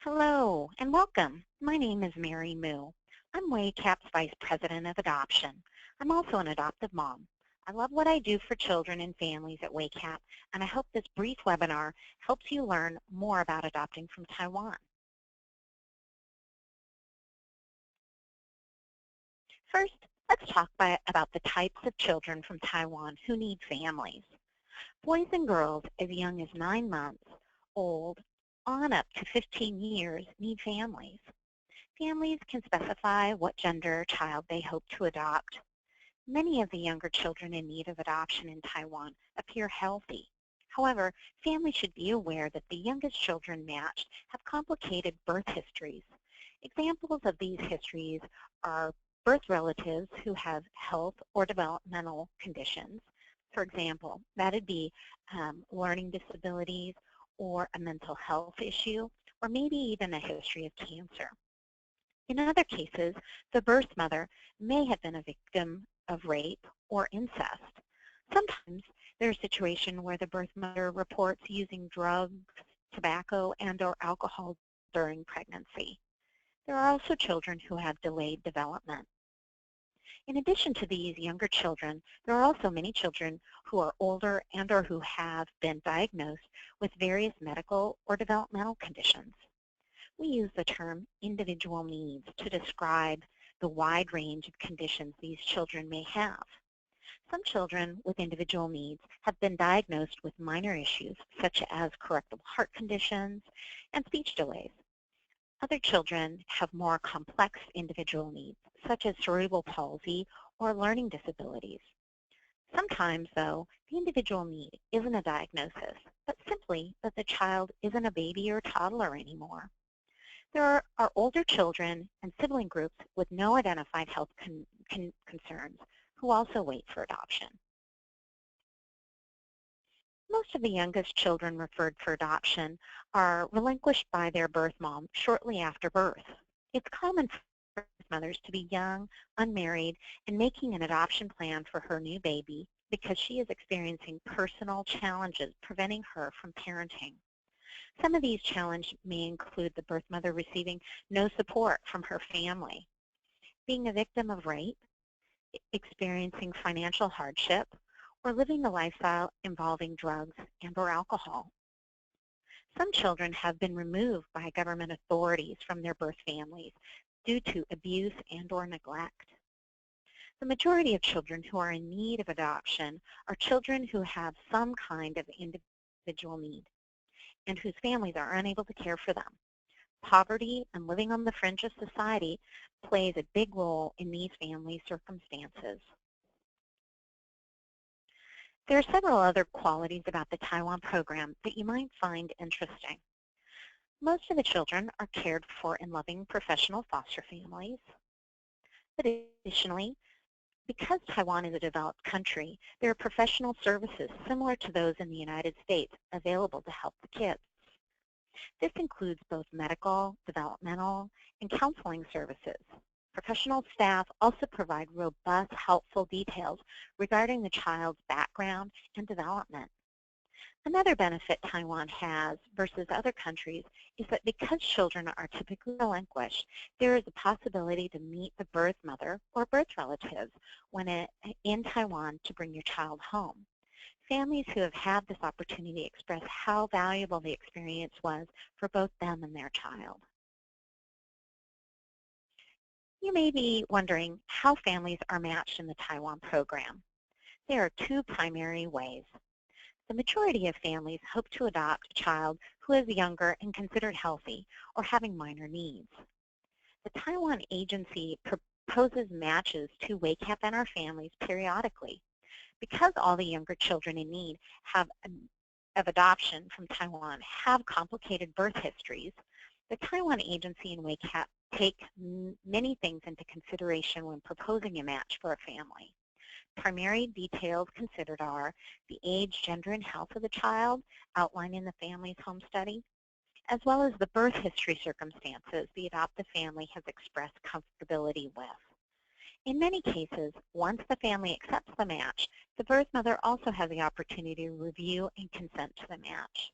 Hello and welcome. My name is Mary Moo. I'm WACAP's Vice President of Adoption. I'm also an adoptive mom. I love what I do for children and families at WACAP, and I hope this brief webinar helps you learn more about adopting from Taiwan. First, let's talk about the types of children from Taiwan who need families. Boys and girls as young as 9 months old on up to 15 years need families. Families can specify what gender child they hope to adopt. Many of the younger children in need of adoption in Taiwan appear healthy. However, families should be aware that the youngest children matched have complicated birth histories. Examples of these histories are birth relatives who have health or developmental conditions. For example, that would be learning disabilities or a mental health issue, or maybe even a history of cancer. In other cases, the birth mother may have been a victim of rape or incest. Sometimes there's a situation where the birth mother reports using drugs, tobacco, and/or alcohol during pregnancy. There are also children who have delayed development. In addition to these younger children, there are also many children who are older and/or who have been diagnosed with various medical or developmental conditions. We use the term individual needs to describe the wide range of conditions these children may have. Some children with individual needs have been diagnosed with minor issues such as correctable heart conditions and speech delays. Other children have more complex individual needs such as cerebral palsy or learning disabilities. Sometimes, though, the individual need isn't a diagnosis, but simply that the child isn't a baby or toddler anymore. There are older children and sibling groups with no identified health concerns who also wait for adoption. Most of the youngest children referred for adoption are relinquished by their birth mom shortly after birth. It's common for birth mothers to be young, unmarried, and making an adoption plan for her new baby because she is experiencing personal challenges preventing her from parenting. Some of these challenges may include the birth mother receiving no support from her family, being a victim of rape, experiencing financial hardship, or living a lifestyle involving drugs and/or alcohol. Some children have been removed by government authorities from their birth families due to abuse and/or neglect. The majority of children who are in need of adoption are children who have some kind of individual need and whose families are unable to care for them. Poverty and living on the fringe of society plays a big role in these family circumstances. There are several other qualities about the Taiwan program that you might find interesting. Most of the children are cared for in loving professional foster families. Additionally, because Taiwan is a developed country, there are professional services similar to those in the United States available to help the kids. This includes both medical, developmental, and counseling services. Professional staff also provide robust, helpful details regarding the child's background and development. Another benefit Taiwan has versus other countries is that because children are typically relinquished, there is a possibility to meet the birth mother or birth relatives when in Taiwan to bring your child home. Families who have had this opportunity express how valuable the experience was for both them and their child. You may be wondering how families are matched in the Taiwan program. There are two primary ways. The majority of families hope to adopt a child who is younger and considered healthy or having minor needs. The Taiwan agency proposes matches to WACAP and our families periodically. Because all the younger children in need of adoption from Taiwan have complicated birth histories, the Taiwan agency and WACAP take many things into consideration when proposing a match for a family. Primary details considered are the age, gender, and health of the child outlined in the family's home study, as well as the birth history circumstances the adoptive family has expressed comfortability with. In many cases, once the family accepts the match, the birth mother also has the opportunity to review and consent to the match.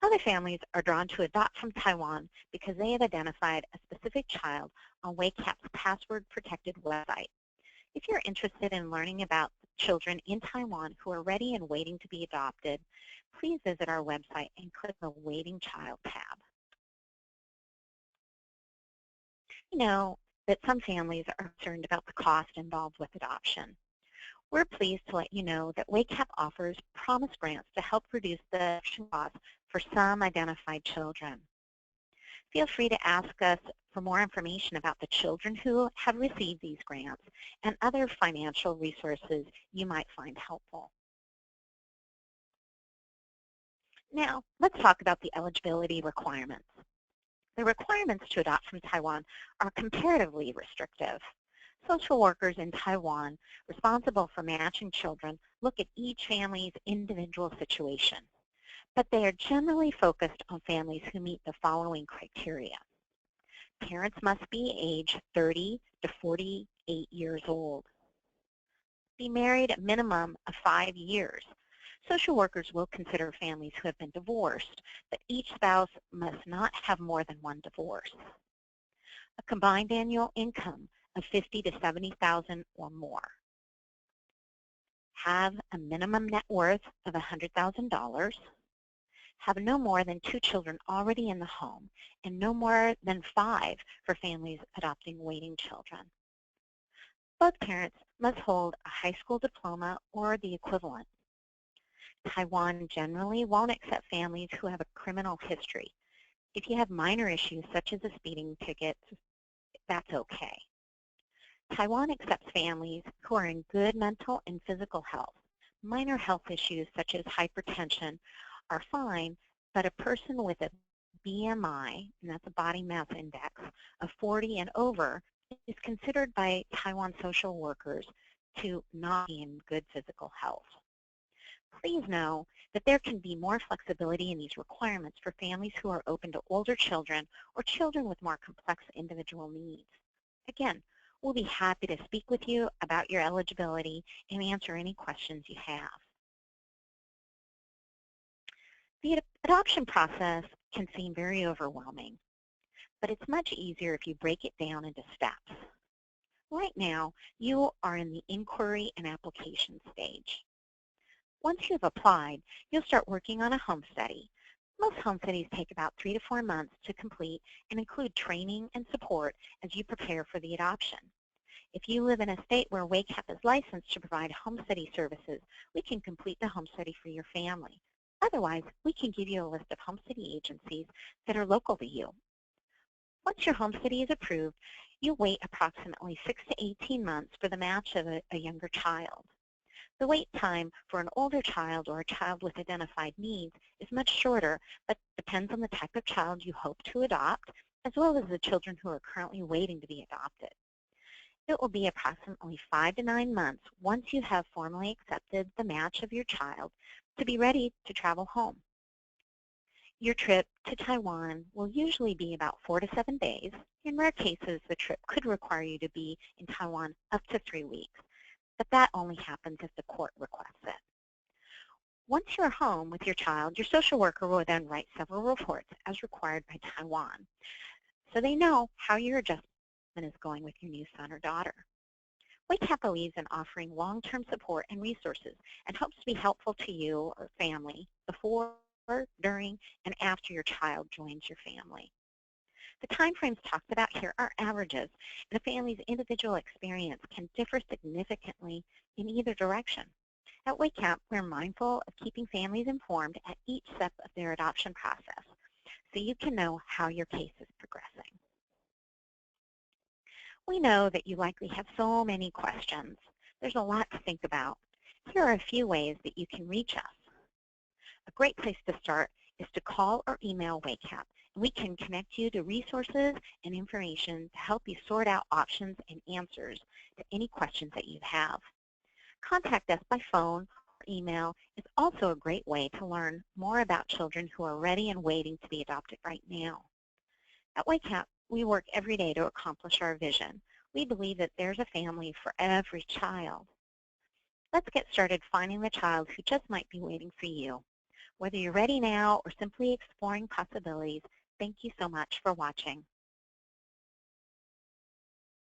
Other families are drawn to adopt from Taiwan because they have identified a specific child on WACAP's password-protected website. If you're interested in learning about children in Taiwan who are ready and waiting to be adopted, please visit our website and click the Waiting Child tab. We know that some families are concerned about the cost involved with adoption. We're pleased to let you know that WACAP offers promise grants to help reduce the adoption costs for some identified children. Feel free to ask us for more information about the children who have received these grants and other financial resources you might find helpful. Now, let's talk about the eligibility requirements. The requirements to adopt from Taiwan are comparatively restrictive. Social workers in Taiwan responsible for matching children look at each family's individual situation, but they are generally focused on families who meet the following criteria. Parents must be age 30 to 48 years old. Be married a minimum of 5 years. Social workers will consider families who have been divorced, but each spouse must not have more than one divorce. A combined annual income of $50,000 to $70,000 or more. Have a minimum net worth of $100,000. Have no more than 2 children already in the home, and no more than 5 for families adopting waiting children. Both parents must hold a high school diploma or the equivalent. Taiwan generally won't accept families who have a criminal history. If you have minor issues such as a speeding ticket, that's okay. Taiwan accepts families who are in good mental and physical health. Minor health issues such as hypertension are fine, but a person with a BMI, and that's a body mass index, of 40 and over is considered by Taiwan social workers to not be in good physical health. Please know that there can be more flexibility in these requirements for families who are open to older children or children with more complex individual needs. Again, we'll be happy to speak with you about your eligibility and answer any questions you have. The adoption process can seem very overwhelming, but it's much easier if you break it down into steps. Right now, you are in the inquiry and application stage. Once you've applied, you'll start working on a home study. Most home studies take about 3 to 4 months to complete and include training and support as you prepare for the adoption. If you live in a state where WACAP is licensed to provide home study services, we can complete the home study for your family. Otherwise, we can give you a list of home study agencies that are local to you. Once your home study is approved, you wait approximately 6 to 18 months for the match of a younger child. The wait time for an older child or a child with identified needs is much shorter, but depends on the type of child you hope to adopt, as well as the children who are currently waiting to be adopted. It will be approximately 5 to 9 months once you have formally accepted the match of your child to be ready to travel home. Your trip to Taiwan will usually be about 4 to 7 days. In rare cases, the trip could require you to be in Taiwan up to 3 weeks, but that only happens if the court requests it. Once you're home with your child, your social worker will then write several reports as required by Taiwan, so they know how your adjustment is going with your new son or daughter. WACAP believes in offering long-term support and resources and hopes to be helpful to you or family before, during, and after your child joins your family. The timeframes talked about here are averages, and a family's individual experience can differ significantly in either direction. At WACAP, we're mindful of keeping families informed at each step of their adoption process so you can know how your case is progressing. We know that you likely have so many questions. There's a lot to think about. Here are a few ways that you can reach us. A great place to start is to call or email WACAP, and we can connect you to resources and information to help you sort out options and answers to any questions that you have. Contact us by phone or email is also a great way to learn more about children who are ready and waiting to be adopted right now. At WACAP, we work every day to accomplish our vision. We believe that there's a family for every child. Let's get started finding the child who just might be waiting for you. Whether you're ready now or simply exploring possibilities, thank you so much for watching.